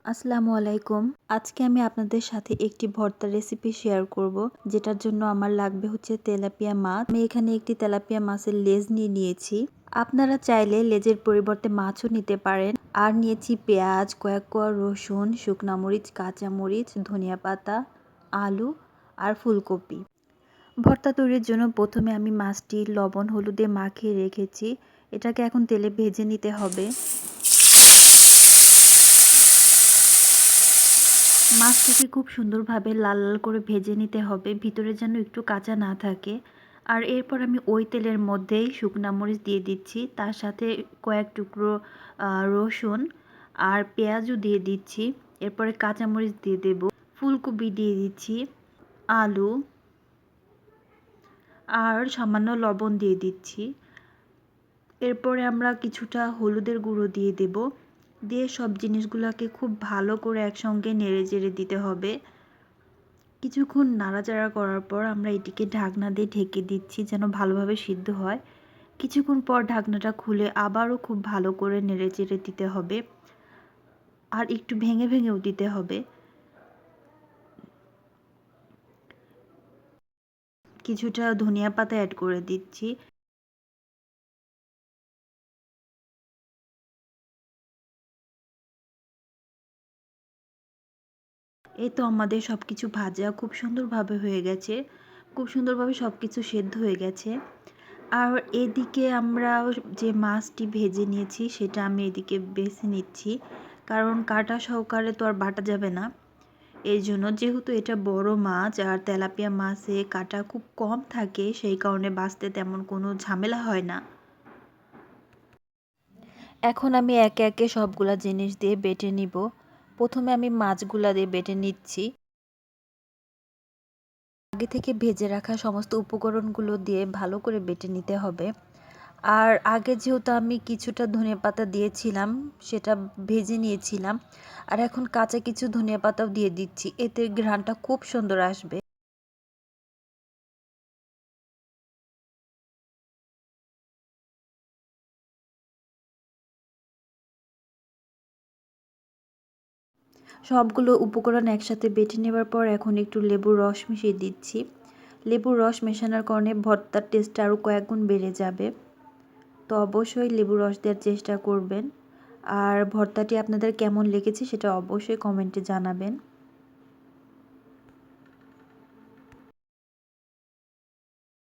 আসসালামু আলাইকুম। আজকে আমি আপনাদের সাথে একটি ভর্তার রেসিপি শেয়ার করব, যেটার জন্য আমার লাগবে হচ্ছে তেলাপিয়া মাছ। আমি এখানে একটি তেলাপিয়া মাছের লেজ নিয়ে নিয়েছি। আপনারা চাইলে লেজের পরিবর্তে মাছও নিতে পারেন। আর নিয়েছি পেঁয়াজ, কয়েক কোয়া রসুন, শুকনা মরিচ, কাঁচা মরিচ, ধনিয়া পাতা, আলু আর ফুলকপি। ভর্তা তৈরির জন্য প্রথমে আমি মাছটি লবণ হলুদে মাখিয়ে রেখেছি। এটাকে এখন তেলে ভেজে নিতে হবে। মাছটিকে খুব সুন্দরভাবে লাল লাল করে ভেজে নিতে হবে, ভিতরে যেন একটু কাঁচা না থাকে। আর এরপর আমি ওই তেলের মধ্যেই শুকনা মরিচ দিয়ে দিচ্ছি, তার সাথে কয়েক টুকরো রসুন আর পেঁয়াজও দিয়ে দিচ্ছি। এরপরে কাঁচামরিচ দিয়ে দেব, ফুলকপি দিয়ে দিচ্ছি, আলু আর সামান্য লবণ দিয়ে দিচ্ছি। এরপরে আমরা কিছুটা হলুদের গুঁড়ো দিয়ে দেব, দিয়ে সব জিনিসগুলোকে খুব ভালো করে একসঙ্গে নেড়ে চেড়ে দিতে হবে। কিছুক্ষণ নাড়াচাড়া করার পর আমরা এটিকে ঢাকনা দিয়ে ঢেকে দিচ্ছি যেন ভালোভাবে সিদ্ধ হয়। কিছুক্ষণ পর ঢাকনাটা খুলে আবারও খুব ভালো করে নেড়ে চেড়ে দিতে হবে, আর একটু ভেঙে ভেঙেও দিতে হবে। কিছুটা ধনিয়া পাতা অ্যাড করে দিচ্ছি। এই তো আমাদের সব কিছু ভাজা খুব সুন্দরভাবে হয়ে গেছে, খুব সুন্দরভাবে সব কিছু সেদ্ধ হয়ে গেছে। আর এদিকে আমরা যে মাছটি ভেজে নিয়েছি সেটা আমি এদিকে বেছে নিচ্ছি, কারণ কাঁটা সহকারে তো আর বাটা যাবে না। এই জন্য, যেহেতু এটা বড় মাছ আর তেলাপিয়া মাছে কাঁটা খুব কম থাকে, সেই কারণে বাছতে তেমন কোনো ঝামেলা হয় না। এখন আমি একে একে সবগুলা জিনিস দিয়ে বেটে নিব। প্রথমে আমি মাছগুলা দিয়ে বেটে নিচ্ছি। আগে থেকে ভেজে রাখা সমস্ত উপকরণগুলো দিয়ে ভালো করে বেটে নিতে হবে। আর আগে যেহেতু আমি কিছুটা ধনিয়াপাতা দিয়েছিলাম, সেটা ভেজে নিয়েছিলাম। আর এখন কাঁচা কিছু ধনিয়াপাতাও দিয়ে দিচ্ছি, এতে ঘ্রাণটা খুব সুন্দর আসবে। সবগুলো উপকরণ একসাথে বেটে নেওয়ার পর এখন একটু লেবুর রস মিশিয়ে দিচ্ছি। লেবুর রস মেশানোর কারণে ভর্তার টেস্টটা আরও কয়েক গুণ বেড়ে যাবে। তো অবশ্যই লেবুর রস দেওয়ার চেষ্টা করবেন। আর ভর্তাটি আপনাদের কেমন লেগেছে সেটা অবশ্যই কমেন্টে জানাবেন।